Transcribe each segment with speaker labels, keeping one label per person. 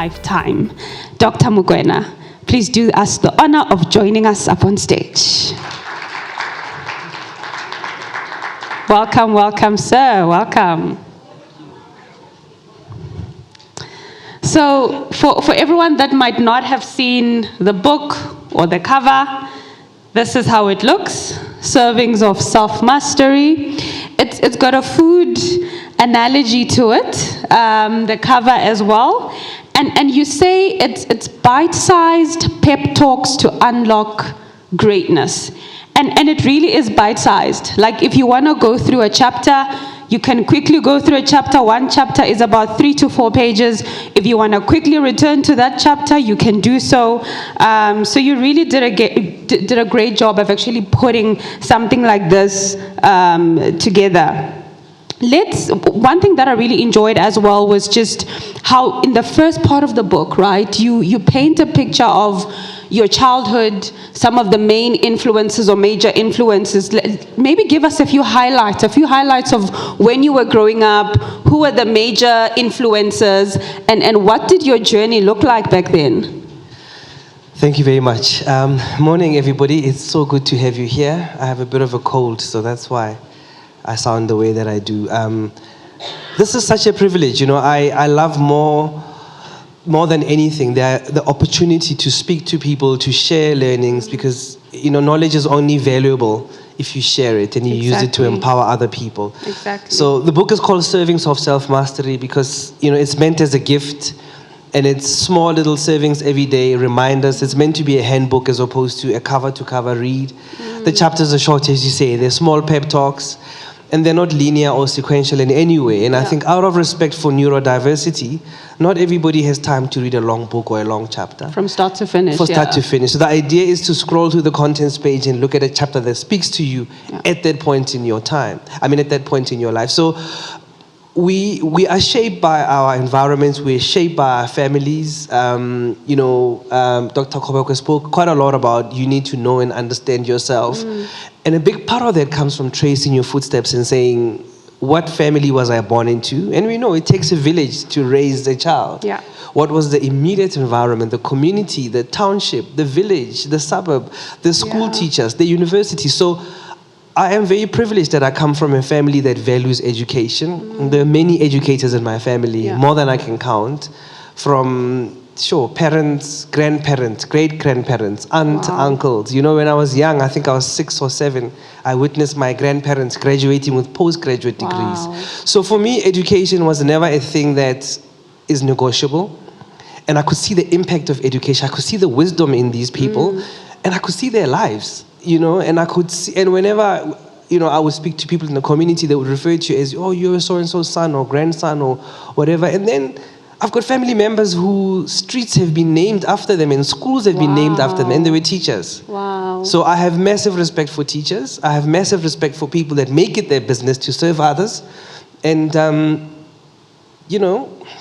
Speaker 1: lifetime. Dr. Mokwena, please do us the honor of joining us up on stage. Welcome, welcome, sir. Welcome. So, for everyone that might not have seen the book or the cover, this is how it looks. Servings of Self-Mastery. It's got a food analogy to it, the cover as well. And you say it's bite-sized pep talks to unlock greatness. And it really is bite-sized. Like if you want to go through a chapter, you can quickly go through a chapter. One chapter is about 3 to 4 pages. If you want to quickly return to that chapter, you can do so. So you really did a great job of actually putting something like this together. One thing that I really enjoyed as well was just how in the first part of the book, right, you paint a picture of your childhood, some of the main influences or major influences. Maybe give us a few highlights of when you were growing up, who were the major influences, and what did your journey look like back then?
Speaker 2: Thank you very much. Morning, everybody. It's so good to have you here. I have a bit of a cold, so that's why I sound the way that I do. This is such a privilege. You know, I love more than anything, the opportunity to speak to people, to share learnings, because, you know, knowledge is only valuable if you share it and you use it to empower other people.
Speaker 1: Exactly.
Speaker 2: So the book is called Servings of Self-Mastery because, you know, it's meant as a gift, and it's small little servings every day, reminders. It's meant to be a handbook as opposed to a cover-to-cover read. The chapters are short, as you say. They're small pep talks, and they're not linear or sequential in any way. And I think out of respect for neurodiversity, not everybody has time to read a long book or a long chapter.
Speaker 1: From start to finish.
Speaker 2: From start to finish. So the idea is to scroll through the contents page and look at a chapter that speaks to you at that point in your time. At that point in your life. So we are shaped by our environments. We're shaped by our families. Dr. Koboko spoke quite a lot about you need to know and understand yourself. And a big part of that comes from tracing your footsteps and saying, what family was I born into? And we know it takes a village to raise a child.
Speaker 1: Yeah.
Speaker 2: What was the immediate environment, the community, the township, the village, the suburb, the school teachers, the university? So I am very privileged that I come from a family that values education. There are many educators in my family, more than I can count, from parents, grandparents, great-grandparents, uncles. You know, when I was young, I think I was 6 or 7, I witnessed my grandparents graduating with postgraduate degrees. So for me, education was never a thing that is negotiable. And I could see the impact of education. I could see the wisdom in these people, and I could see their lives. You know, and I could see, and whenever, you know, I would speak to people in the community, they would refer to you as, oh, you're so-and-so's son or grandson or whatever. And then I've got family members whose streets have been named after them and schools have been named after them, and they were teachers.
Speaker 1: Wow.
Speaker 2: So I have massive respect for teachers. I have massive respect for people that make it their business to serve others. And,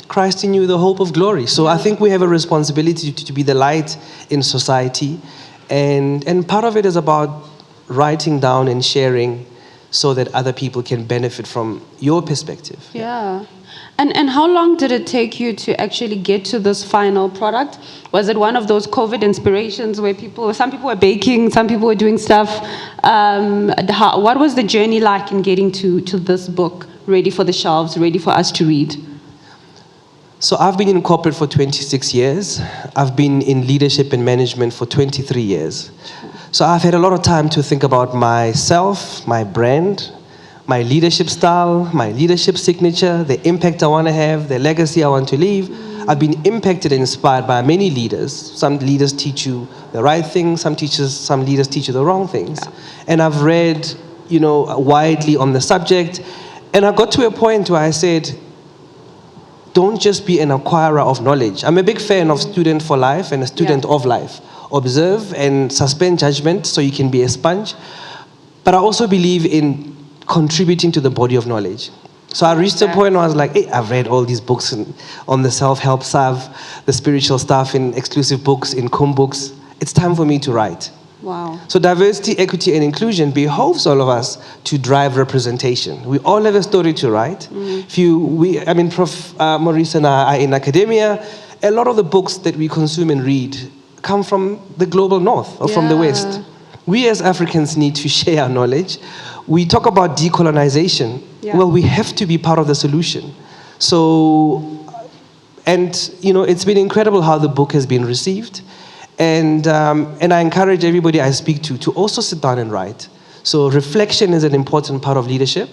Speaker 2: Christ in you, the hope of glory. So I think we have a responsibility to be the light in society. And part of it is about writing down and sharing so that other people can benefit from your perspective.
Speaker 1: Yeah. And how long did it take you to actually get to this final product? Was it one of those COVID inspirations where some people were baking, some people were doing stuff? What was the journey like in getting to this book, ready for the shelves, ready for us to read?
Speaker 2: So I've been in corporate for 26 years. I've been in leadership and management for 23 years. So I've had a lot of time to think about myself, my brand, my leadership style, my leadership signature, the impact I want to have, the legacy I want to leave. I've been impacted and inspired by many leaders. Some leaders teach you the right things, some leaders teach you the wrong things. And I've read, widely on the subject. And I got to a point where I said, don't just be an acquirer of knowledge. I'm a big fan of student for life and a student of life. Observe and suspend judgment so you can be a sponge. But I also believe in contributing to the body of knowledge. So I reached a point where I was like, hey, I've read all these books on the self-help stuff, the spiritual stuff in exclusive books, in kum books. It's time for me to write.
Speaker 1: Wow. So
Speaker 2: diversity, equity, and inclusion behoves all of us to drive representation. We all have a story to write. Prof. Maurice and I are in academia, a lot of the books that we consume and read come from the global north or from the west. We as Africans need to share our knowledge. We talk about decolonization.
Speaker 1: Yeah.
Speaker 2: Well, we have to be part of the solution. So, and it's been incredible how the book has been received. And I encourage everybody I speak to also sit down and write. So reflection is an important part of leadership.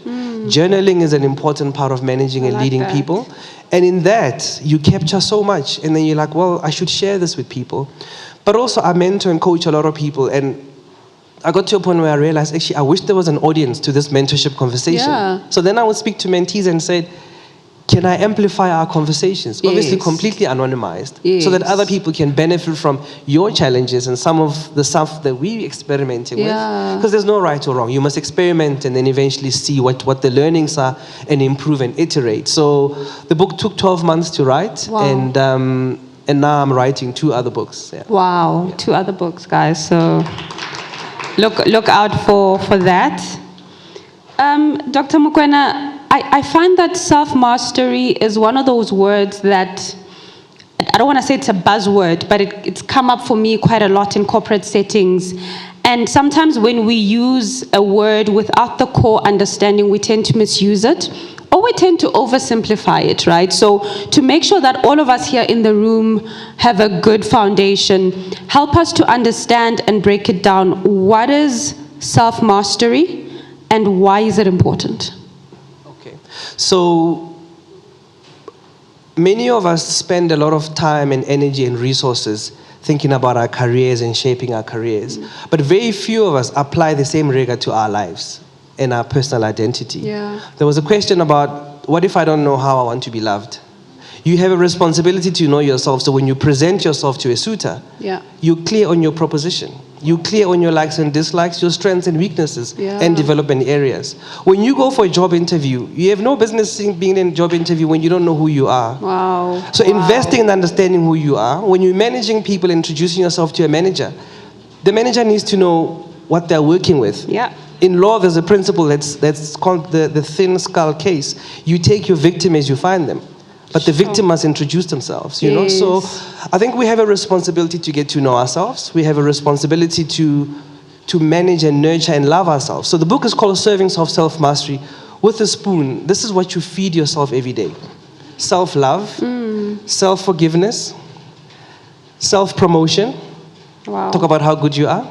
Speaker 2: Journaling is an important part of managing and leading people. And in that, you capture so much. And then you're like, well, I should share this with people. But also, I mentor and coach a lot of people. And I got to a point where I realized, actually, I wish there was an audience to this mentorship conversation.
Speaker 1: Yeah.
Speaker 2: So then I would speak to mentees and say, can I amplify our conversations?
Speaker 1: Yes.
Speaker 2: Obviously, completely anonymized,
Speaker 1: Yes.
Speaker 2: so that other people can benefit from your challenges and some of the stuff that we experimenting with. Because there's no right or wrong. You must experiment and then eventually see what the learnings are and improve and iterate. So the book took 12 months to write, and now I'm writing 2 other books. Yeah.
Speaker 1: Wow, 2 other books, guys. So look out for that. Dr. Mokwena, I find that self-mastery is one of those words that, I don't want to say it's a buzzword, but it's come up for me quite a lot in corporate settings. And sometimes when we use a word without the core understanding, we tend to misuse it, or we tend to oversimplify it, right? So to make sure that all of us here in the room have a good foundation, help us to understand and break it down. What is self-mastery and why is it important?
Speaker 2: Okay. So many of us spend a lot of time and energy and resources thinking about our careers and shaping our careers. But very few of us apply the same rigor to our lives and our personal identity.
Speaker 1: Yeah.
Speaker 2: There was a question about, what if I don't know how I want to be loved? You have a responsibility to know yourself, so when you present yourself to a suitor, you're clear on your proposition. You're clear on your likes and dislikes, your strengths and weaknesses, and development areas. When you go for a job interview, you have no business being in a job interview when you don't know who you are.
Speaker 1: Wow.
Speaker 2: So investing in understanding who you are, when you're managing people, introducing yourself to a manager, the manager needs to know what they're working with.
Speaker 1: Yeah.
Speaker 2: In law, there's a principle that's called the thin skull case. You take your victim as you find them. But the victim must introduce themselves, you know? So I think we have a responsibility to get to know ourselves. We have a responsibility to manage and nurture and love ourselves. So the book is called Servings of Self-Mastery. With a spoon, this is what you feed yourself every day. Self-love, self-forgiveness, self-promotion.
Speaker 1: Wow.
Speaker 2: Talk about how good you are.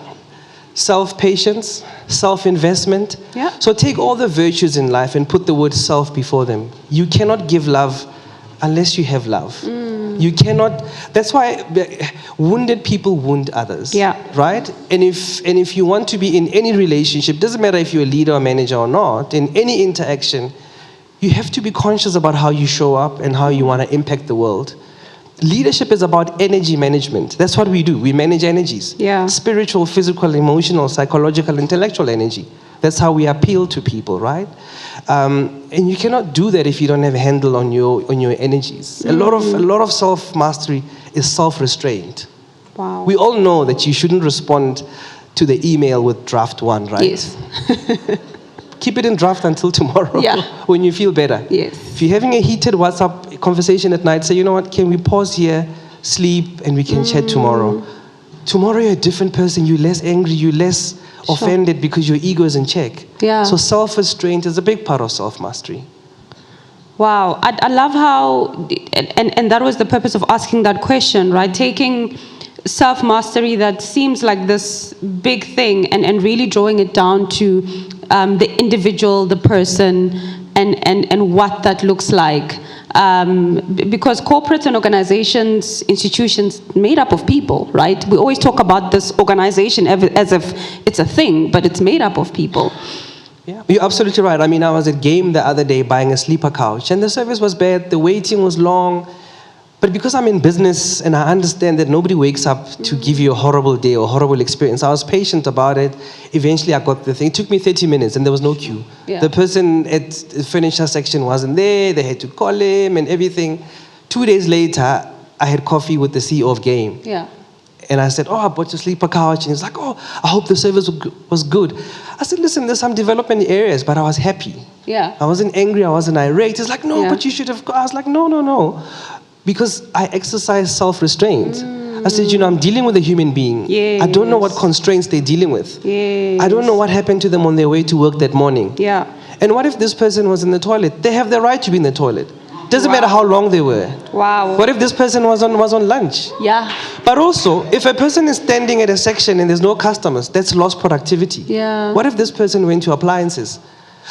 Speaker 2: Self-patience, self-investment.
Speaker 1: Yeah.
Speaker 2: So take all the virtues in life and put the word self before them. You cannot give love unless you have love. You cannot, that's why wounded people wound others.
Speaker 1: Yeah.
Speaker 2: Right? And if you want to be in any relationship, doesn't matter if you're a leader or manager or not, in any interaction, you have to be conscious about how you show up and how you want to impact the world. Leadership is about energy management. That's what we do. We manage energies.
Speaker 1: Yeah.
Speaker 2: Spiritual, physical, emotional, psychological, intellectual energy. That's how we appeal to people, right? And you cannot do that if you don't have a handle on your energies. A lot of self-mastery is self-restraint.
Speaker 1: Wow.
Speaker 2: We all know that you shouldn't respond to the email with draft 1, right?
Speaker 1: Yes.
Speaker 2: Keep it in draft until tomorrow.
Speaker 1: Yeah.
Speaker 2: When you feel better.
Speaker 1: Yes.
Speaker 2: If you're having a heated WhatsApp conversation at night, say, you know what, can we pause here, sleep, and we can chat tomorrow. Tomorrow you're a different person. You're less angry. You're less offended because your ego is in check.
Speaker 1: Yeah.
Speaker 2: So self-restraint is a big part of self-mastery.
Speaker 1: Wow. I love how, and that was the purpose of asking that question, right? Taking self-mastery that seems like this big thing and really drawing it down to the individual, the person, and what that looks like. Because corporates and organizations, institutions, made up of people, right? We always talk about this organization as if it's a thing, but it's made up of people.
Speaker 2: Yeah, you're absolutely right. I mean, I was at Game the other day buying a sleeper couch, and the service was bad, the waiting was long. But because I'm in business and I understand that nobody wakes up to give you a horrible day or horrible experience, I was patient about it. Eventually, I got the thing. It took me 30 minutes and there was no queue.
Speaker 1: Yeah.
Speaker 2: The person at the furniture section wasn't there. They had to call him and everything. 2 days later, I had coffee with the CEO of Game.
Speaker 1: Yeah.
Speaker 2: And I said, I bought a sleeper couch. And he's like, I hope the service was good. I said, listen, there's some development areas, but I was happy.
Speaker 1: Yeah.
Speaker 2: I wasn't angry. I wasn't irate. He's like, no,
Speaker 1: Yeah.
Speaker 2: but you should have. I was like, no. because I exercise self-restraint. I said, I'm dealing with a human being.
Speaker 1: Yes.
Speaker 2: I don't know what constraints they're dealing with.
Speaker 1: Yes.
Speaker 2: I don't know what happened to them on their way to work that morning.
Speaker 1: Yeah.
Speaker 2: And what if this person was in the toilet? They have the right to be in the toilet. Doesn't matter how long they were.
Speaker 1: Wow.
Speaker 2: What if this person was on lunch?
Speaker 1: Yeah.
Speaker 2: But also, if a person is standing at a section and there's no customers, that's lost productivity.
Speaker 1: Yeah.
Speaker 2: What if this person went to appliances?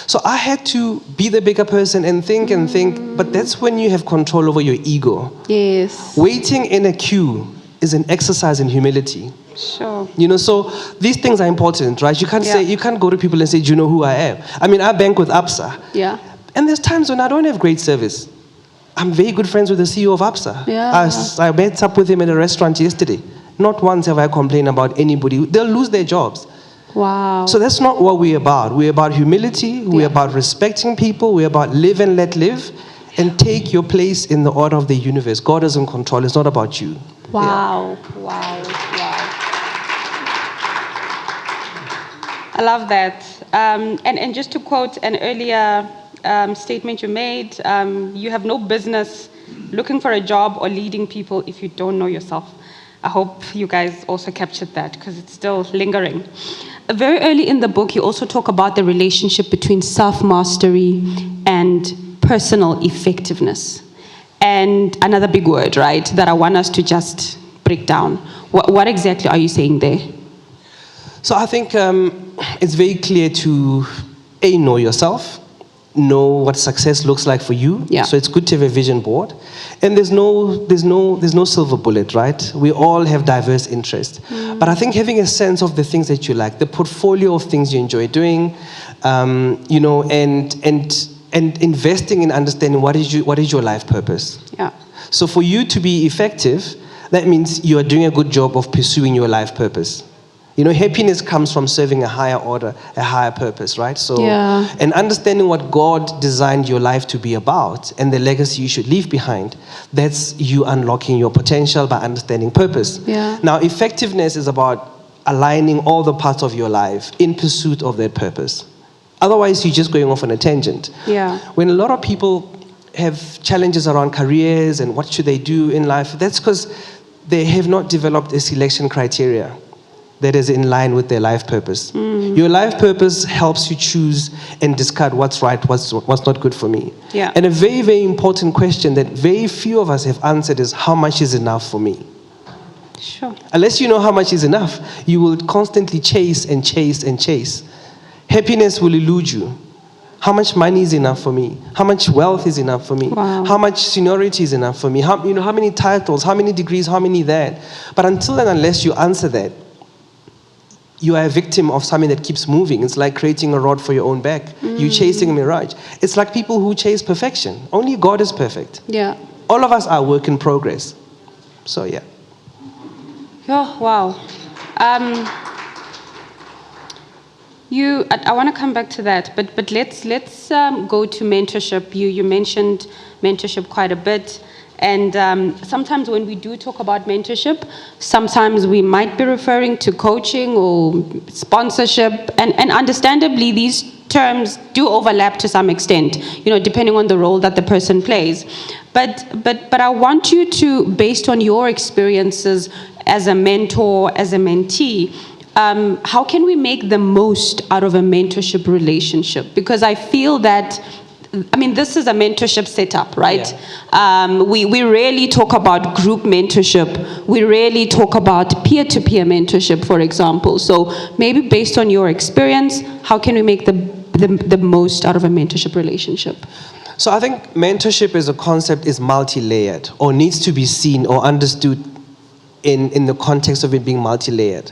Speaker 2: So I had to be the bigger person and think, but that's when you have control over your ego.
Speaker 1: Yes.
Speaker 2: Waiting in a queue is an exercise in humility.
Speaker 1: Sure.
Speaker 2: So these things are important, right? You can't go to people and say, do you know who I am? I mean, I bank with ABSA.
Speaker 1: Yeah.
Speaker 2: And there's times when I don't have great service. I'm very good friends with the CEO of ABSA.
Speaker 1: Yeah.
Speaker 2: I met up with him at a restaurant yesterday. Not once have I complained about anybody. They'll lose their jobs.
Speaker 1: Wow.
Speaker 2: So that's not what we're about. We're about humility. We're about respecting people. We're about live and let live. And take your place in the order of the universe. God is in control. It's not about you.
Speaker 1: Wow.
Speaker 2: Yeah.
Speaker 1: Wow. I love that. And just to quote an earlier statement you made, you have no business looking for a job or leading people if you don't know yourself. I hope you guys also captured that because it's still lingering. Very early in the book, you also talk about the relationship between self-mastery and personal effectiveness. And another big word, right, that I want us to just break down. What exactly are you saying there?
Speaker 2: So I think it's very clear to, know yourself, know what success looks like for you.
Speaker 1: Yeah.
Speaker 2: So it's good to have a vision board. And there's no silver bullet, right? We all have diverse interests. But I think having a sense of the things that you like, the portfolio of things you enjoy doing, and investing in understanding what is your life purpose.
Speaker 1: Yeah.
Speaker 2: So for you to be effective, that means you are doing a good job of pursuing your life purpose. Happiness comes from serving a higher order, a higher purpose, right? So, and understanding what God designed your life to be about and the legacy you should leave behind, that's you unlocking your potential by understanding purpose.
Speaker 1: Yeah.
Speaker 2: Now, effectiveness is about aligning all the parts of your life in pursuit of that purpose. Otherwise, you're just going off on a tangent.
Speaker 1: Yeah.
Speaker 2: When a lot of people have challenges around careers and what should they do in life, that's because they have not developed a selection criteria that is in line with their life purpose. Your life purpose helps you choose and discard what's right, what's not good for me.
Speaker 1: Yeah.
Speaker 2: And a very, very important question that very few of us have answered is, how much is enough for me?
Speaker 1: Sure.
Speaker 2: Unless you know how much is enough, you will constantly chase and chase and chase. Happiness will elude you. How much money is enough for me? How much wealth is enough for me?
Speaker 1: Wow.
Speaker 2: How much seniority is enough for me? How many titles, how many degrees, how many that? But until and unless you answer that, you are a victim of something that keeps moving. It's like creating a rod for your own back. You're chasing a mirage. It's like people who chase perfection. Only God is perfect.
Speaker 1: Yeah.
Speaker 2: All of us are work in progress. So, yeah.
Speaker 1: Oh, wow. I want to come back to that, but let's go to mentorship. You mentioned mentorship quite a bit. And sometimes when we do talk about mentorship, sometimes we might be referring to coaching or sponsorship. And understandably, these terms do overlap to some extent, depending on the role that the person plays. But I want you to, based on your experiences as a mentor, as a mentee, how can we make the most out of a mentorship relationship? Because I feel that, this is a mentorship setup, right? Yeah. We rarely talk about group mentorship. We rarely talk about peer-to-peer mentorship, for example. So maybe based on your experience, how can we make the most out of a mentorship relationship?
Speaker 2: So I think mentorship as a concept is multi-layered, or needs to be seen or understood in the context of it being multi-layered.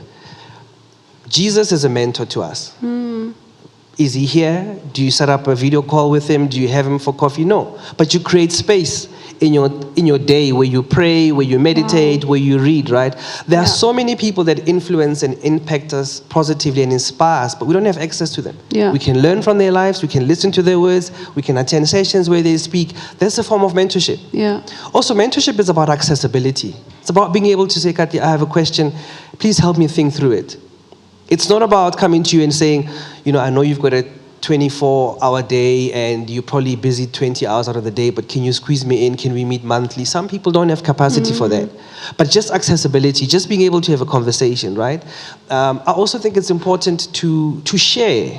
Speaker 2: Jesus is a mentor to us. Is he here? Do you set up a video call with him? Do you have him for coffee? No. But you create space in your day where you pray, where you meditate, where you read, right? There are so many people that influence and impact us positively and inspire us, but we don't have access to them.
Speaker 1: Yeah.
Speaker 2: We can learn from their lives, we can listen to their words, we can attend sessions where they speak. That's a form of mentorship.
Speaker 1: Yeah.
Speaker 2: Also, mentorship is about accessibility. It's about being able to say, Kati, I have a question. Please help me think through it. It's not about coming to you and saying, I know you've got a 24-hour day and you're probably busy 20 hours out of the day, but can you squeeze me in? Can we meet monthly? Some people don't have capacity for that. But just accessibility, just being able to have a conversation, right? I also think it's important to share.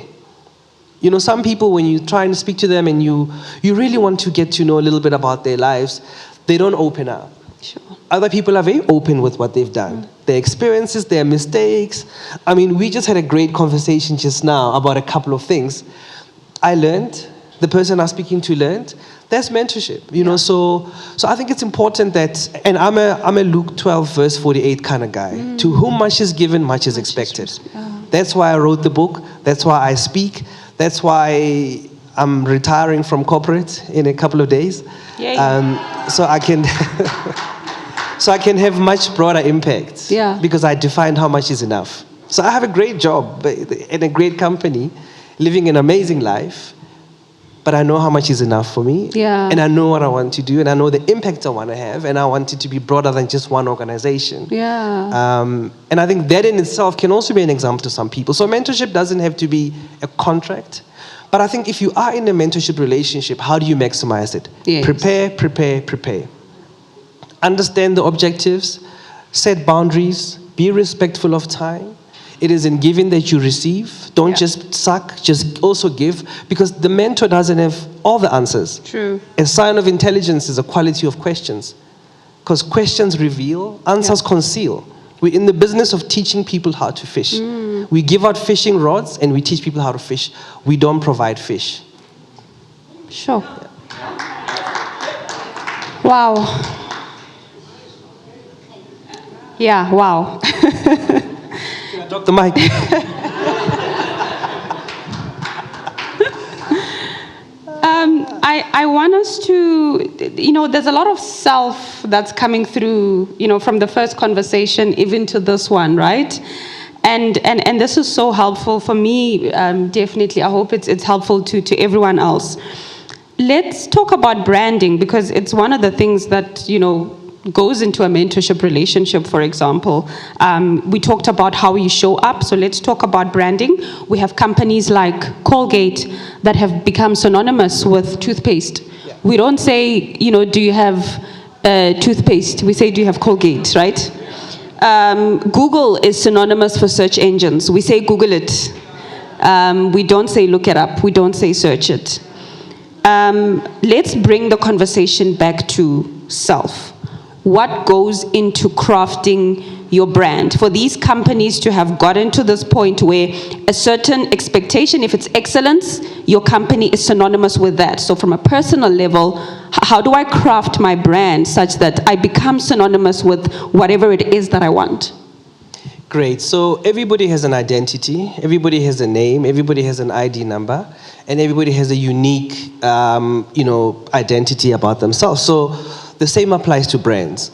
Speaker 2: You know, some people, when you try and speak to them and you really want to get to know a little bit about their lives, they don't open up.
Speaker 1: Sure.
Speaker 2: Other people are very open with what they've done, their experiences, their mistakes. I mean, we just had a great conversation just now about a couple of things. I learned, the person I'm speaking to learned. That's mentorship, you know. So I think it's important that, and I'm a Luke 12 verse 48 kind of guy. To whom much is given, much is expected. That's why I wrote the book. That's why I speak. That's why I'm retiring from corporate in a couple of days. So I can. So I can have much broader impact because I defined how much is enough. So I have a great job in a great company, living an amazing life, but I know how much is enough for me. And I know what I want to do, and I know the impact I want to have, and I want it to be broader than just one organization. And I think that in itself can also be an example to some people. So mentorship doesn't have to be a contract, but I think if you are in a mentorship relationship, how do you maximize it? Prepare. Understand the objectives, set boundaries, be respectful of time. It is in giving that you receive. Don't just suck, just also give, because the mentor doesn't have all the answers.
Speaker 1: True.
Speaker 2: A sign of intelligence is a quality of questions, because questions reveal, answers conceal. We're in the business of teaching people how to fish. We give out fishing rods and we teach people how to fish. We don't provide fish.
Speaker 1: Sure. Wow. Yeah, wow.
Speaker 2: Can I drop the mic?
Speaker 1: I want us to, you know, there's a lot of self that's coming through, you know, from the first conversation even to this one, right? And this is so helpful for me, definitely. I hope it's helpful to everyone else. Let's talk about branding, because it's one of the things that, you know, goes into a mentorship relationship, for example. We talked about how you show up, so let's talk about branding. We have companies like Colgate that have become synonymous with toothpaste. We don't say, you know, do you have toothpaste? We say, do you have Colgate, right? Google is synonymous for search engines. We say Google it. We don't say look it up. We don't say search it. Let's bring the conversation back to self. What goes into crafting your brand? For these companies to have gotten to this point where a certain expectation, if it's excellence, your company is synonymous with that. So from a personal level, how do I craft my brand such that I become synonymous with whatever it is that I want?
Speaker 2: Great. So everybody has an identity, everybody has a name, everybody has an ID number, and everybody has a unique, identity about themselves. So the same applies to brands.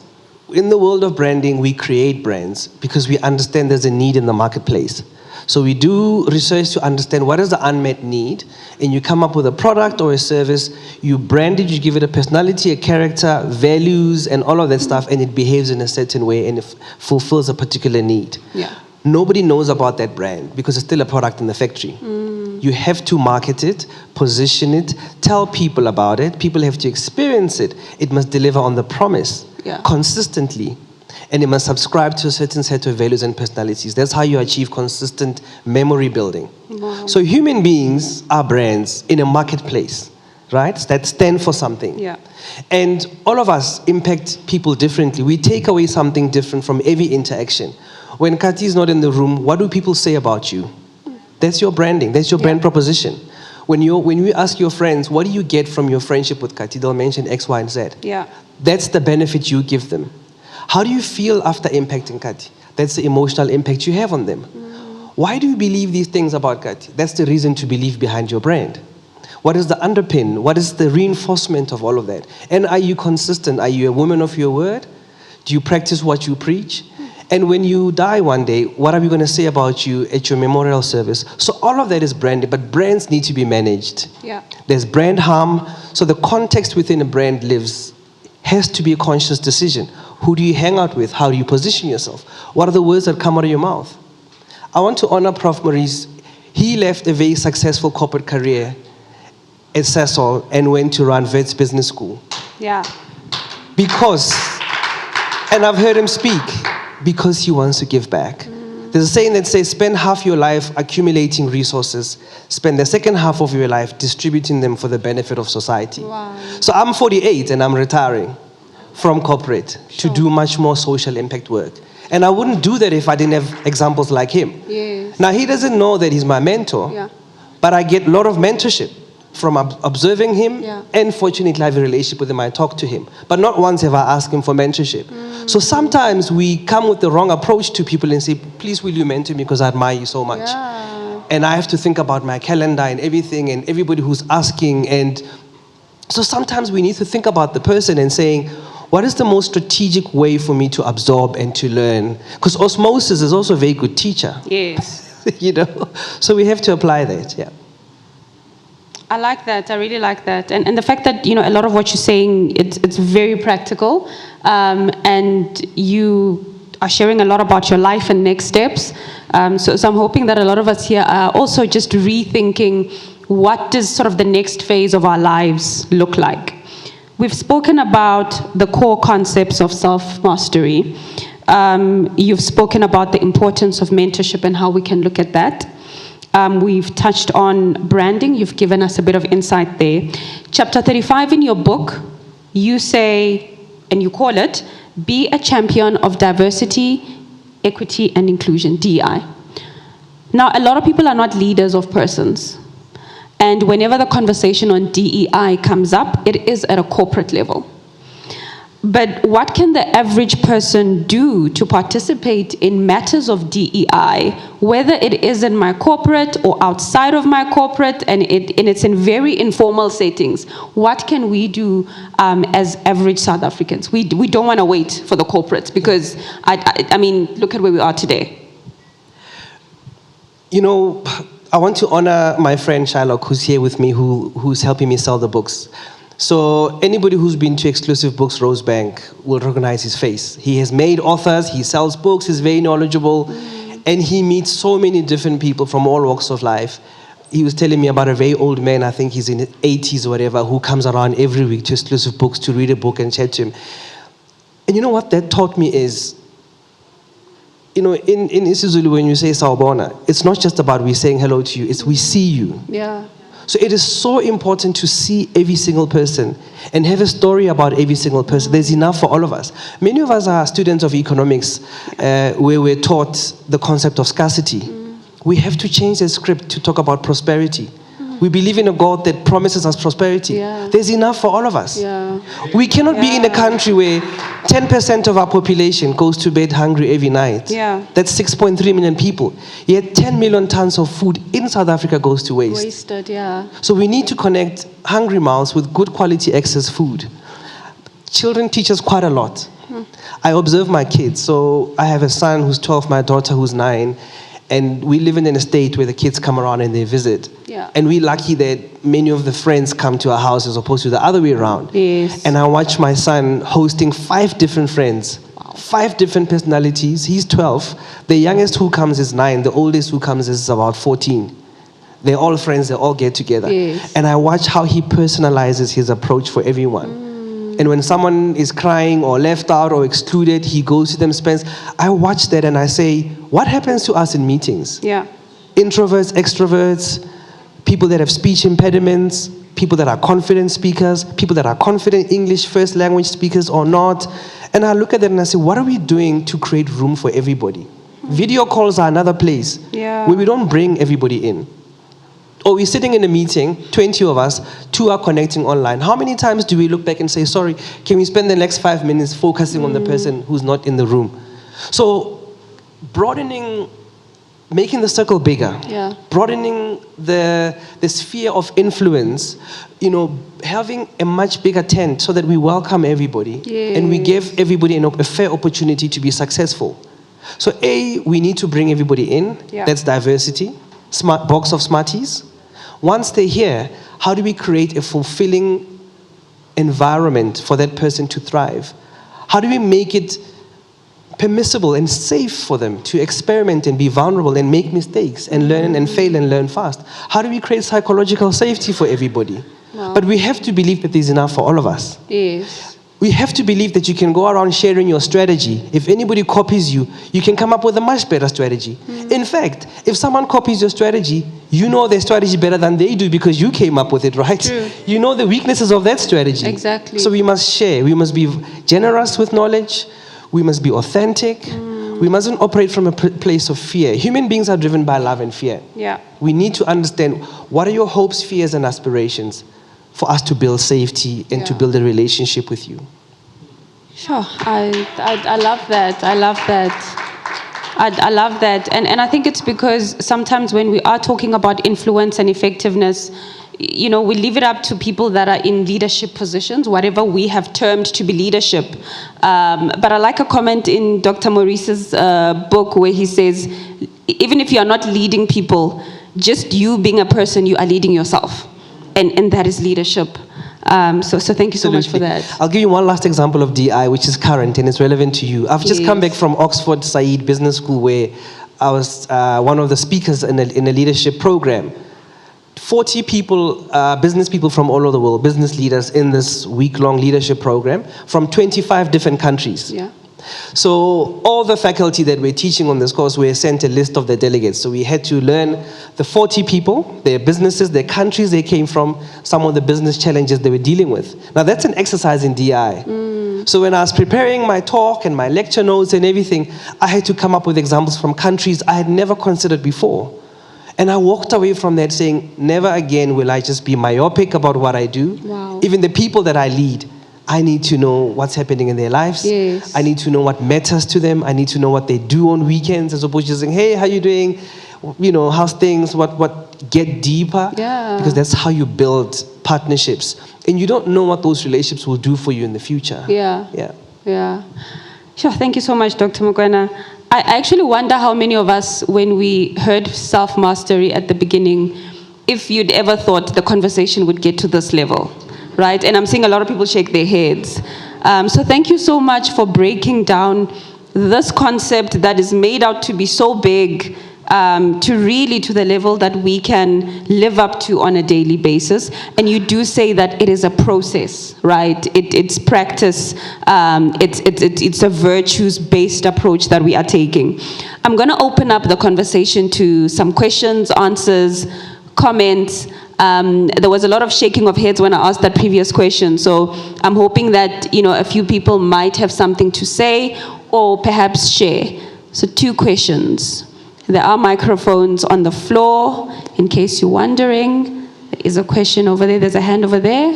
Speaker 2: In the world of branding, we create brands because we understand there's a need in the marketplace. So we do research to understand what is the unmet need, and you come up with a product or a service, you brand it, you give it a personality, a character, values, and all of that stuff, and it behaves in a certain way and it fulfills a particular need. Nobody knows about that brand because it's still a product in the factory. You have to market it, position it, tell people about it. People have to experience it. It must deliver on the promise consistently. And it must subscribe to a certain set of values and personalities. That's how you achieve consistent memory building.
Speaker 1: Wow.
Speaker 2: So human beings are brands in a marketplace, right? That stand for something. And all of us impact people differently. We take away something different from every interaction. When Kati is not in the room, what do people say about you? That's your branding. That's your brand proposition. When you ask your friends, what do you get from your friendship with Kati? They'll mention X, Y, and Z. That's the benefit you give them. How do you feel after impacting Kati? That's the emotional impact you have on them. Why do you believe these things about Kati? That's the reason to believe behind your brand. What is the underpin? What is the reinforcement of all of that? And are you consistent? Are you a woman of your word? Do you practice what you preach? And when you die one day, what are we going to say about you at your memorial service? So all of that is branded, but brands need to be managed. There's brand harm. So the context within a brand has to be a conscious decision. Who do you hang out with? How do you position yourself? What are the words that come out of your mouth? I want to honor Prof. Maurice. He left a very successful corporate career at Sasol and went to run Wits Business School.
Speaker 1: Yeah.
Speaker 2: Because, and I've heard him speak, because he wants to give back. There's a saying that says, spend half your life accumulating resources, spend the second half of your life distributing them for the benefit of society.
Speaker 1: Wow.
Speaker 2: So I'm 48 and I'm retiring from corporate to do much more social impact work. And I wouldn't do that if I didn't have examples like him.
Speaker 1: Yes.
Speaker 2: Now, he doesn't know that he's my mentor,
Speaker 1: Yeah.
Speaker 2: but I get a lot of mentorship from observing him,
Speaker 1: Yeah.
Speaker 2: and fortunately I have a relationship with him. I talk to him. But not once have I asked him for mentorship. So sometimes we come with the wrong approach to people and say, please will you mentor me because I admire you so much.
Speaker 1: Yeah.
Speaker 2: And I have to think about my calendar and everything and everybody who's asking. And so sometimes we need to think about the person and saying, what is the most strategic way for me to absorb and to learn? Because osmosis is also a very good teacher.
Speaker 1: Yes.
Speaker 2: You know, so we have to apply that. Yeah.
Speaker 1: I like that. I really like that. And the fact that, a lot of what you're saying, it's very practical. And you are sharing a lot about your life and next steps. So I'm hoping that a lot of us here are also just rethinking what does sort of the next phase of our lives look like. We've spoken about the core concepts of self-mastery. You've spoken about the importance of mentorship and how we can look at that. We've touched on branding. You've given us a bit of insight there. Chapter 35 in your book, you say, and you call it, be a champion of diversity, equity, and inclusion, DEI. Now, a lot of people are not leaders of persons. And whenever the conversation on DEI comes up, it is at a corporate level. But what can the average person do to participate in matters of DEI, whether it is in my corporate or outside of my corporate, and it's in very informal settings? What can we do as average South Africans? We don't want to wait for the corporates because, I mean, look at where we are today.
Speaker 2: I want to honor my friend Shylock, who's here with me, who's helping me sell the books. So anybody who's been to Exclusive Books Rosebank will recognize his face. He has made authors, he sells books, he's very knowledgeable, and he meets so many different people from all walks of life. He was telling me about a very old man, I think he's in his 80s or whatever, who comes around every week to Exclusive Books to read a book and chat to him. And you know what that taught me is, in isiZulu, when you say sawubona, it's not just about we saying hello to you, it's we see you.
Speaker 1: Yeah.
Speaker 2: So it is so important to see every single person and have a story about every single person. There's enough for all of us. Many of us are students of economics where we're taught the concept of scarcity. We have to change the script to talk about prosperity. We believe in a God that promises us prosperity.
Speaker 1: Yeah.
Speaker 2: There's enough for all of us.
Speaker 1: Yeah.
Speaker 2: We cannot be in a country where 10% of our population goes to bed hungry every night.
Speaker 1: Yeah.
Speaker 2: That's 6.3 million people. Yet 10 million tons of food in South Africa goes to waste.
Speaker 1: Wasted, yeah.
Speaker 2: So we need to connect hungry mouths with good quality access food. Children teach us quite a lot. I observe my kids. So I have a son who's 12, my daughter who's 9. And we live in an estate where the kids come around and they visit.
Speaker 1: Yeah.
Speaker 2: And we're lucky that many of the friends come to our house as opposed to the other way around.
Speaker 1: Yes.
Speaker 2: And I watch my son hosting 5 different friends, 5 different personalities. He's 12. The youngest who comes is 9. The oldest who comes is about 14. They're all friends. They all get together.
Speaker 1: Yes.
Speaker 2: And I watch how he personalizes his approach for everyone. And when someone is crying or left out or excluded, he goes to them, spends. I watch that and I say, what happens to us in meetings?
Speaker 1: Yeah.
Speaker 2: Introverts, extroverts, people that have speech impediments, people that are confident speakers, people that are confident English first language speakers or not. And I look at that and I say, what are we doing to create room for everybody? Video calls are another place
Speaker 1: Yeah.
Speaker 2: where we don't bring everybody in. Or we're sitting in a meeting, 20 of us, 2 are connecting online. How many times do we look back and say, sorry, can we spend the next 5 minutes focusing on the person who's not in the room? So broadening, making the circle bigger,
Speaker 1: Yeah.
Speaker 2: broadening the sphere of influence, having a much bigger tent so that we welcome everybody and we give everybody a fair opportunity to be successful. So we need to bring everybody in.
Speaker 1: Yeah.
Speaker 2: That's diversity. Smart box of smarties. Once they're here, how do we create a fulfilling environment for that person to thrive? How do we make it permissible and safe for them to experiment and be vulnerable and make mistakes and learn and fail and learn fast? How do we create psychological safety for everybody?
Speaker 1: Wow.
Speaker 2: But we have to believe that there's enough for all of us.
Speaker 1: Yes.
Speaker 2: We have to believe that you can go around sharing your strategy. If anybody copies you, you can come up with a much better strategy. In fact, if someone copies your strategy, you know their strategy better than they do because you came up with it, right?
Speaker 1: True.
Speaker 2: You know the weaknesses of that strategy.
Speaker 1: Exactly.
Speaker 2: So we must share. We must be generous with knowledge. We must be authentic. We mustn't operate from a place of fear. Human beings are driven by love and fear.
Speaker 1: Yeah.
Speaker 2: We need to understand what are your hopes, fears, and aspirations for us to build safety and to build a relationship with you.
Speaker 1: Sure, I love that. I love that. I love that. And I think it's because sometimes when we are talking about influence and effectiveness, we leave it up to people that are in leadership positions, whatever we have termed to be leadership. But I like a comment in Dr. Maurice's book where he says, even if you are not leading people, just you being a person, you are leading yourself. And that is leadership. So thank you so much for that.
Speaker 2: I'll give you one last example of DI, which is current and is relevant to you. I've just come back from Oxford Said Business School, where I was one of the speakers in a leadership program. 40 people, business people from all over the world, business leaders in this week-long leadership program from 25 different countries.
Speaker 1: Yeah.
Speaker 2: So all the faculty that we're teaching on this course, we sent a list of the delegates. So we had to learn the 40 people, their businesses, their countries they came from, some of the business challenges they were dealing with. Now that's an exercise in DI. So when I was preparing my talk and my lecture notes and everything, I had to come up with examples from countries I had never considered before. And I walked away from that saying, never again will I just be myopic about what I do.
Speaker 1: Wow.
Speaker 2: Even the people that I lead, I need to know what's happening in their lives.
Speaker 1: Yes.
Speaker 2: I need to know what matters to them. I need to know what they do on weekends, as opposed to saying, hey, how you doing? How's things? What get deeper?
Speaker 1: Yeah.
Speaker 2: Because that's how you build partnerships. And you don't know what those relationships will do for you in the future.
Speaker 1: Yeah. Sure, thank you so much, Dr. Mokwena. I actually wonder how many of us, when we heard self-mastery at the beginning, if you'd ever thought the conversation would get to this level. Right? And I'm seeing a lot of people shake their heads. So thank you so much for breaking down this concept that is made out to be so big, to the level that we can live up to on a daily basis. And you do say that it is a process, right? It's practice. It's a virtues-based approach that we are taking. I'm going to open up the conversation to some questions, answers, comments. There was a lot of shaking of heads when I asked that previous question. So I'm hoping that, a few people might have something to say or perhaps share. So 2 questions. There are microphones on the floor, in case you're wondering. There is a question over there. There's a hand over there.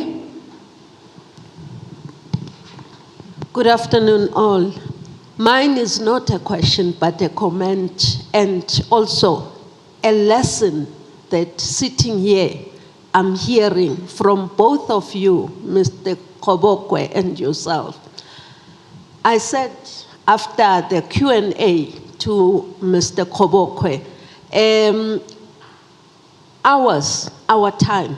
Speaker 3: Good afternoon, all. Mine is not a question, but a comment and also a lesson that sitting here, I'm hearing from both of you, Mr. Kobokwe and yourself. I said after the Q&A to Mr. Kobokwe, our time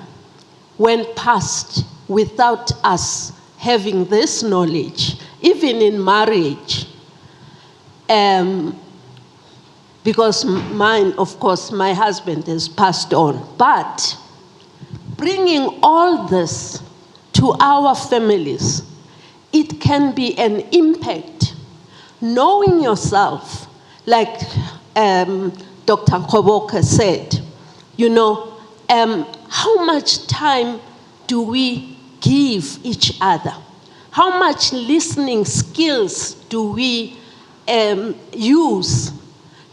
Speaker 3: went past without us having this knowledge, even in marriage. Because mine, of course, my husband has passed on. But bringing all this to our families, it can be an impact. Knowing yourself, like Dr. Koboka said, how much time do we give each other? How much listening skills do we use?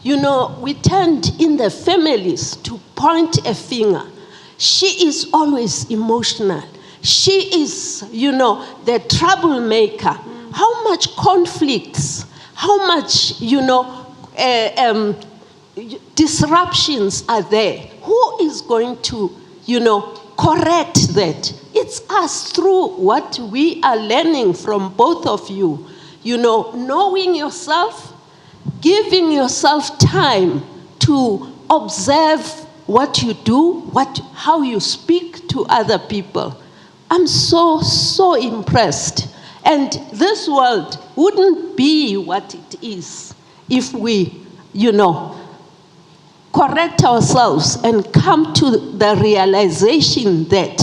Speaker 3: We tend in the families to point a finger. She is always emotional. She is, the troublemaker. How much conflicts, how much, disruptions are there? Who is going to, correct that? It's us through what we are learning from both of you. Knowing yourself, giving yourself time to observe what you do, how you speak to other people. I'm so impressed. And this world wouldn't be what it is if we, correct ourselves and come to the realization that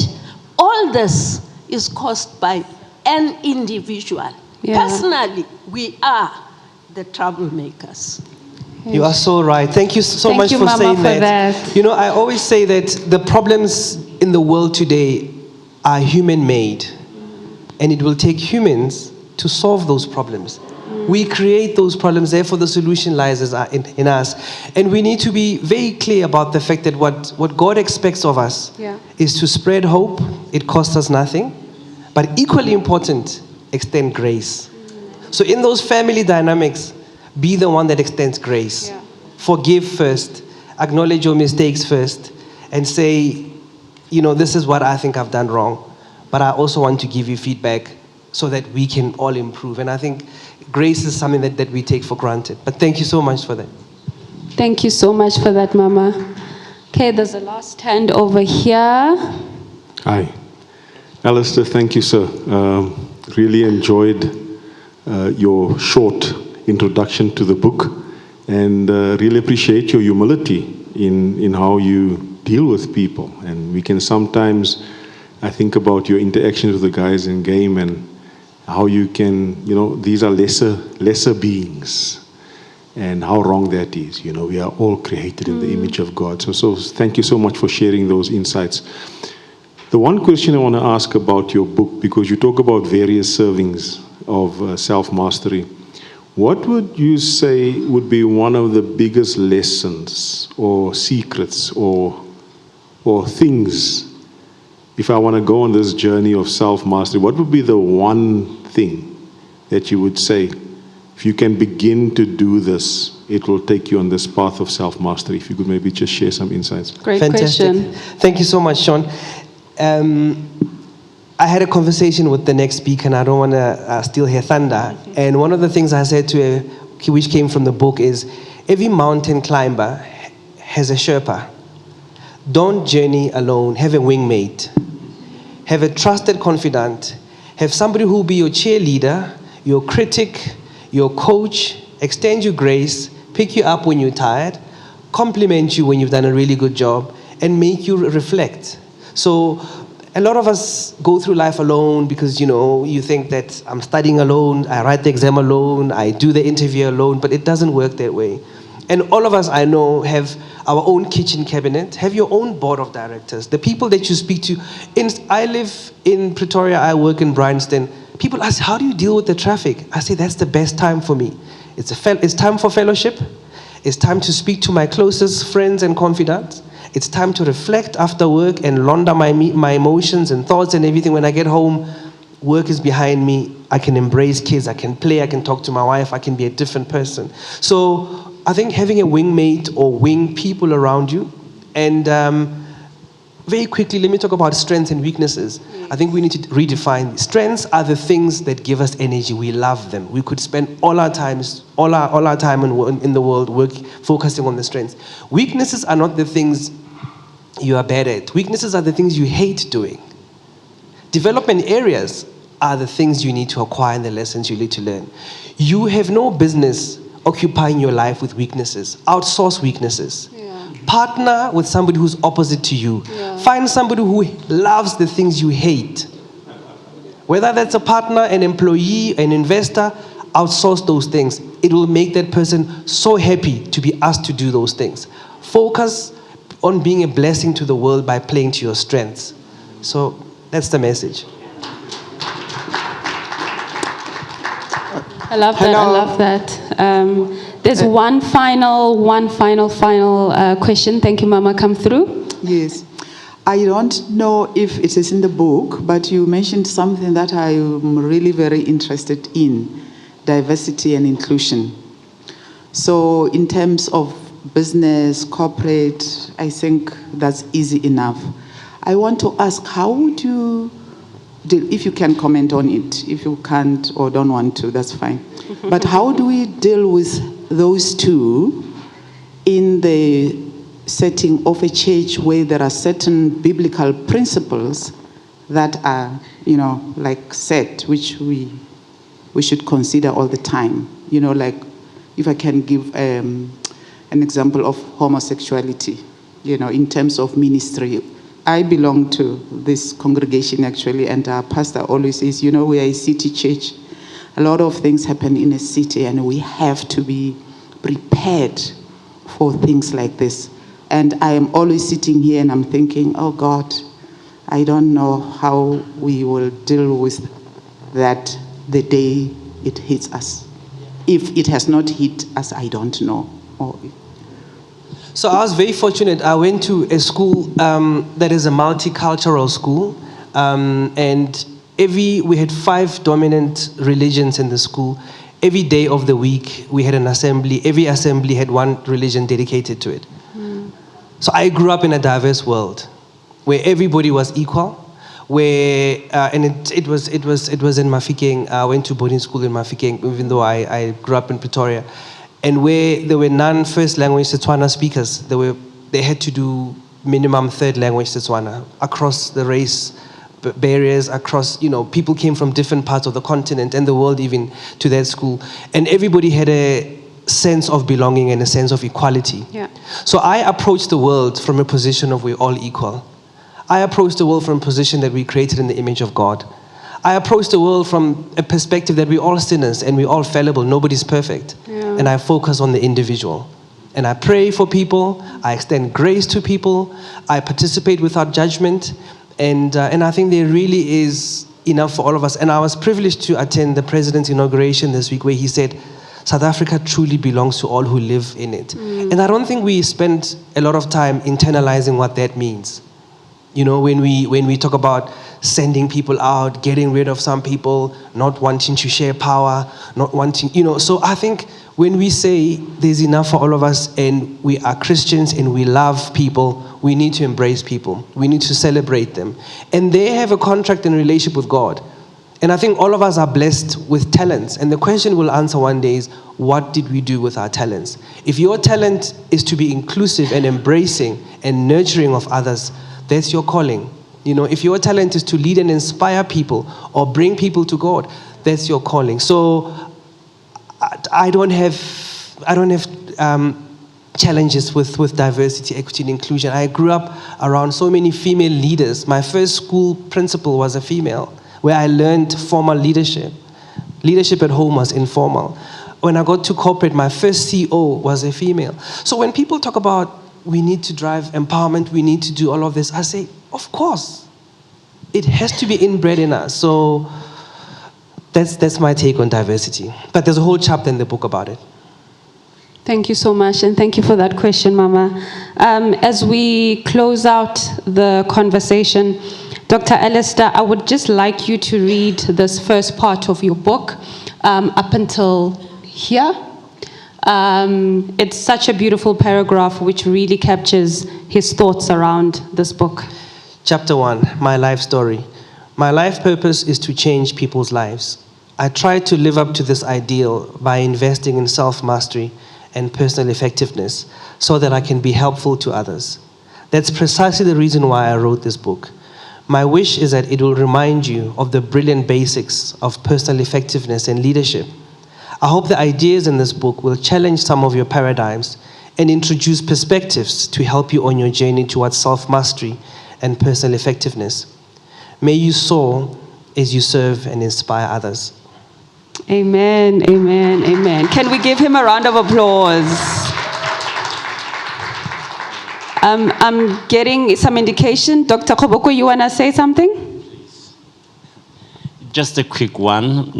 Speaker 3: all this is caused by an individual.
Speaker 1: Yeah.
Speaker 3: Personally, we are the troublemakers.
Speaker 2: You are so right. Thank you so
Speaker 1: Thank
Speaker 2: much
Speaker 1: you,
Speaker 2: for
Speaker 1: Mama,
Speaker 2: saying
Speaker 1: for
Speaker 2: that.
Speaker 1: that.
Speaker 2: I always say that the problems in the world today are human-made, and it will take humans to solve those problems. We create those problems, therefore the solution lies in us. And we need to be very clear about the fact that what God expects of us is to spread hope. It costs us nothing. But equally important, extend grace. So in those family dynamics, be the one that extends grace.
Speaker 1: Yeah.
Speaker 2: Forgive first. Acknowledge your mistakes first. And say, this is what I think I've done wrong. But I also want to give you feedback so that we can all improve. And I think grace is something that we take for granted. But thank you so much for that.
Speaker 1: Thank you so much for that, Mama. Okay, there's a last hand over here.
Speaker 4: Hi. Alistair, thank you, sir. Really enjoyed your short introduction to the book, and really appreciate your humility in how you deal with people. And we can sometimes, I think about your interactions with the guys in game and how you can, these are lesser beings, and how wrong that is. We are all created in the image of God. So thank you so much for sharing those insights. The one question I want to ask about your book, because you talk about various servings of self-mastery, what would you say would be one of the biggest lessons or secrets or things, if I want to go on this journey of self-mastery, what would be the one thing that you would say, if you can begin to do this, it will take you on this path of self-mastery? If you could maybe just share some insights.
Speaker 1: Great
Speaker 2: Fantastic.
Speaker 1: question.
Speaker 2: Thank you so much, Sean. I had a conversation with the next speaker, and I don't want to steal her thunder. And one of the things I said to her, which came from the book, is every mountain climber has a Sherpa. Don't journey alone. Have a wingmate. Have a trusted confidant. Have somebody who will be your cheerleader, your critic, your coach, extend you grace, pick you up when you're tired, compliment you when you've done a really good job, and make you reflect. So a lot of us go through life alone because, you think that I'm studying alone, I write the exam alone, I do the interview alone, but it doesn't work that way. And all of us, I know, have our own kitchen cabinet, have your own board of directors, the people that you speak to. I live in Pretoria, I work in Bryanston. People ask, how do you deal with the traffic? I say, that's the best time for me. It's time for fellowship. It's time to speak to my closest friends and confidants. It's time to reflect after work and launder my emotions and thoughts and everything. When I get home, work is behind me. I can embrace kids. I can play. I can talk to my wife. I can be a different person. So I think having a wingmate or wing people around you. And very quickly, let me talk about strengths and weaknesses. I think we need to redefine. Strengths are the things that give us energy. We love them. We could spend all our time in the world focusing on the strengths. Weaknesses are not the things you are bad at. Weaknesses are the things you hate doing. Development areas are the things you need to acquire and the lessons you need to learn. You have no business occupying your life with weaknesses. Outsource weaknesses. Partner with somebody who's opposite to you. Find somebody who loves the things you hate. Whether that's a partner, an employee, an investor, outsource those things. It will make that person so happy to be asked to do those things. Focus on being a blessing to the world by playing to your strengths. So that's the message.
Speaker 1: I love that. I love that. There's one final question. Thank you, Mama. Come through.
Speaker 5: Yes. I don't know if it is in the book, but you mentioned something that I'm really very interested in, diversity and inclusion. So in terms of business, corporate, I think that's easy enough. I want to ask, how would you deal, if you can comment on it, if you can't or don't want to, that's fine. But how do we deal with those two in the setting of a church where there are certain biblical principles that are, like set, which we we should consider all the time. You know, like if I can give an example of homosexuality, you know, in terms of ministry. I belong to this congregation actually, and our pastor always says, you know, we are a city church. A lot of things happen in a city, and we have to be prepared for things like this. And I am always sitting here and I'm thinking, oh God, I don't know how we will deal with that the day it hits us. If it has not hit us, I don't know.
Speaker 2: So I was very fortunate. I went to a school that is a multicultural school, and we had 5 dominant religions in the school. Every day of the week, we had an assembly. Every assembly had one religion dedicated to it. So I grew up in a diverse world where everybody was equal, where and it was in Mafikeng. I went to boarding school in Mafikeng, even though I grew up in Pretoria, and where there were none first language Setswana speakers. They had to do minimum third language Setswana across the race barriers, across, you know, people came from different parts of the continent and the world even to that school, and everybody had a sense of belonging and a sense of equality.
Speaker 1: Yeah.
Speaker 2: So I approached the world from a position of we're all equal. I approached the world from a position that we created in the image of God. I approached the world from a perspective that we're all sinners and we're all fallible. Nobody's perfect.
Speaker 1: Yeah.
Speaker 2: And I focus on the individual. And I pray for people. I extend grace to people. I participate without judgment. And I think there really is enough for all of us. And I was privileged to attend the president's inauguration this week where he said, South Africa truly belongs to all who live in it. And I don't think we spend a lot of time internalizing what that means. You know, when we talk about sending people out, getting rid of some people, not wanting to share power, not wanting, you know. So I think when we say there's enough for all of us and we are Christians and we love people, we need to embrace people. We need to celebrate them. And they have a contract and relationship with God. And I think all of us are blessed with talents. And the question we'll answer one day is, what did we do with our talents? If your talent is to be inclusive and embracing and nurturing of others, that's your calling. You know, if your talent is to lead and inspire people or bring people to God, that's your calling. So I don't have challenges with diversity, equity, and inclusion. I grew up around so many female leaders. My first school principal was a female, where I learned formal leadership. Leadership at home was informal. When I got to corporate, my first CEO was a female. So when people talk about we need to drive empowerment, we need to do all of this, I say, of course. It has to be inbred in us. So that's my take on diversity. But there's a whole chapter in the book about it.
Speaker 1: Thank you so much, and thank you for that question, Mama. As we close out the conversation, Dr. Alistair, I would just like you to read this first part of your book up until here. It's such a beautiful paragraph which really captures his thoughts around this book.
Speaker 2: Chapter 1, my life story. My life purpose is to change people's lives. I try to live up to this ideal by investing in self-mastery and personal effectiveness so that I can be helpful to others. That's precisely the reason why I wrote this book. My wish is that it will remind you of the brilliant basics of personal effectiveness and leadership. I hope the ideas in this book will challenge some of your paradigms and introduce perspectives to help you on your journey towards self-mastery and personal effectiveness. May you soar as you serve and inspire others.
Speaker 1: Amen, amen, amen. Can we give him a round of applause? I'm getting some indication. Dr. Koboko, you want to say something?
Speaker 6: Just a quick one.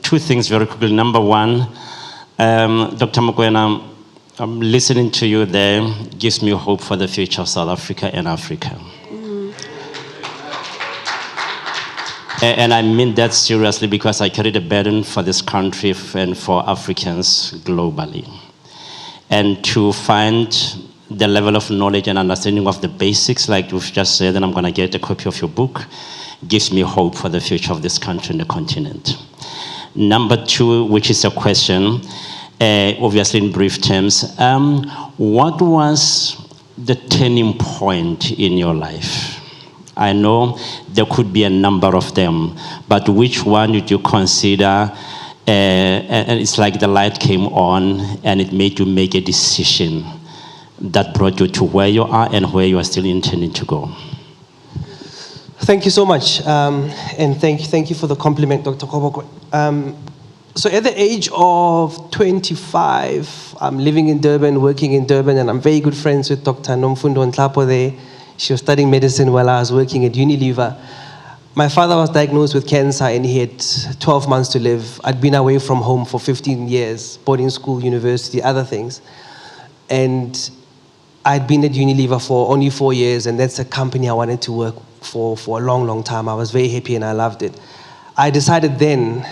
Speaker 6: Two things very quickly. Number one, Dr. Mokwena, listening to you there gives me hope for the future of South Africa and Africa. And I mean that seriously because I carry the burden for this country and for Africans globally. And to find the level of knowledge and understanding of the basics, like you've just said, and I'm going to get a copy of your book, gives me hope for the future of this country and the continent. Number two, which is a question, obviously in brief terms, what was the turning point in your life? I know there could be a number of them, but which one would you consider? And it's like the light came on and it made you make a decision that brought you to where you are and where you are still intending to go.
Speaker 2: Thank you so much, and thank you for the compliment, Dr. Koboko. So at the age of 25, I'm living in Durban, working in Durban, and I'm very good friends with Dr. Nomfundo Nhlapo there. She was studying medicine while I was working at Unilever. My father was diagnosed with cancer and he had 12 months to live. I'd been away from home for 15 years, boarding school, university, other things. And I'd been at Unilever for only 4 years, and that's a company I wanted to work for a long, long time. I was very happy and I loved it. I decided then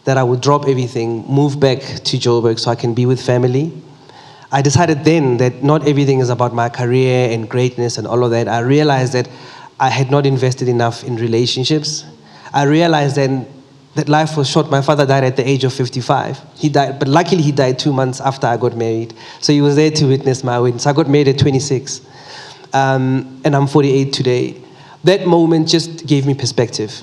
Speaker 2: that I would drop everything, move back to Joburg so I can be with family. I decided then that not everything is about my career and greatness and all of that. I realized that I had not invested enough in relationships. I realized then that life was short. My father died at the age of 55. He died, but luckily he died 2 months after I got married. So he was there to witness my wedding. So I got married at 26, and I'm 48 today. That moment just gave me perspective.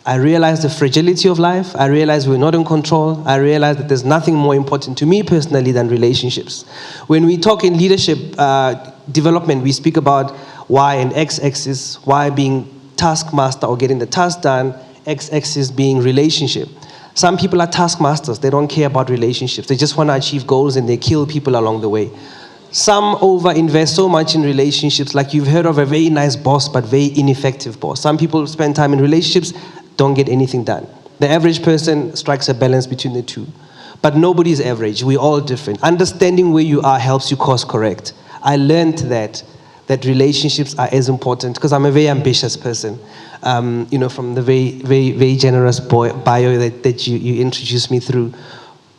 Speaker 2: I realized the fragility of life. I realized we're not in control. I realized that there's nothing more important to me personally than relationships. When we talk in leadership development, we speak about Y and X-axis, Y being taskmaster or getting the task done, X-axis being relationship. Some people are taskmasters. They don't care about relationships. They just want to achieve goals and they kill people along the way. Some over-invest so much in relationships, like you've heard of a very nice boss, but very ineffective boss. Some people spend time in relationships, don't get anything done. The average person strikes a balance between the two. But nobody's average. We're all different. Understanding where you are helps you course correct. I learned that relationships are as important because I'm a very ambitious person. From the very generous bio that you introduced me through.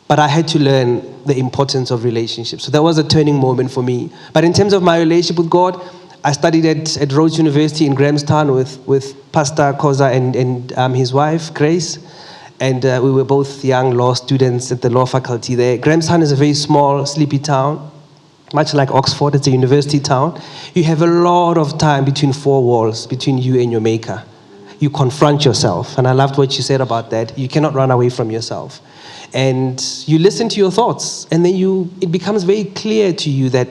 Speaker 2: But I had to learn the importance of relationships. So that was a turning moment for me. But in terms of my relationship with God, I studied at Rhodes University in Grahamstown with Pastor Koza and his wife, Grace. And we were both young law students at the law faculty there. Grahamstown is a very small, sleepy town. Much like Oxford, it's a university town. You have a lot of time between four walls, between you and your maker. You confront yourself. And I loved what you said about that. You cannot run away from yourself. And you listen to your thoughts. And then it becomes very clear to you that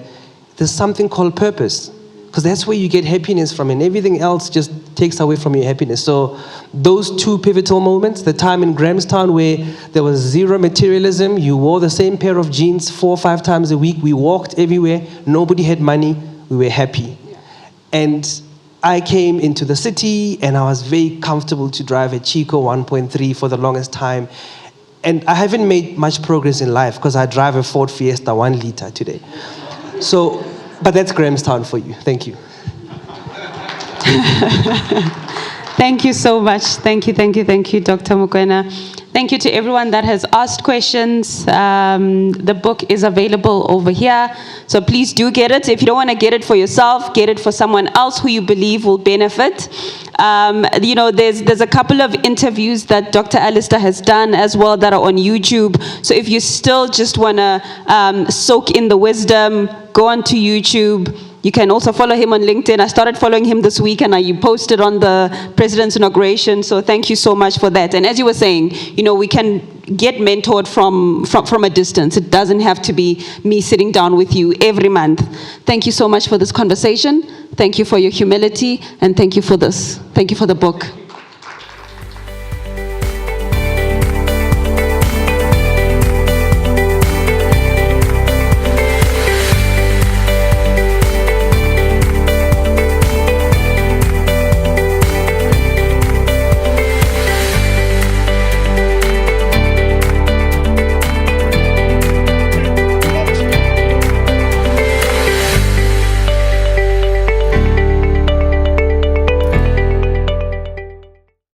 Speaker 2: there's something called purpose. Because that's where you get happiness from, and everything else just takes away from your happiness. So those two pivotal moments, the time in Grahamstown where there was zero materialism, you wore the same pair of jeans 4 or 5 times a week, we walked everywhere, nobody had money, we were happy. And I came into the city and I was very comfortable to drive a Chico 1.3 for the longest time. And I haven't made much progress in life because I drive a Ford Fiesta 1 liter today. So, but that's Grahamstown for you. Thank you.
Speaker 1: Thank you so much. Thank you, Dr. Mokwena. Thank you to everyone that has asked questions. The book is available over here, so please do get it. If you don't want to get it for yourself, get it for someone else who you believe will benefit. There's a couple of interviews that Dr. Alistair has done as well that are on YouTube. So if you still just want to soak in the wisdom, go onto YouTube. You can also follow him on LinkedIn. I started following him this week and you posted on the president's inauguration. So thank you so much for that. And as you were saying, we can get mentored from a distance. It doesn't have to be me sitting down with you every month. Thank you so much for this conversation. Thank you for your humility. And thank you for this. Thank you for the book.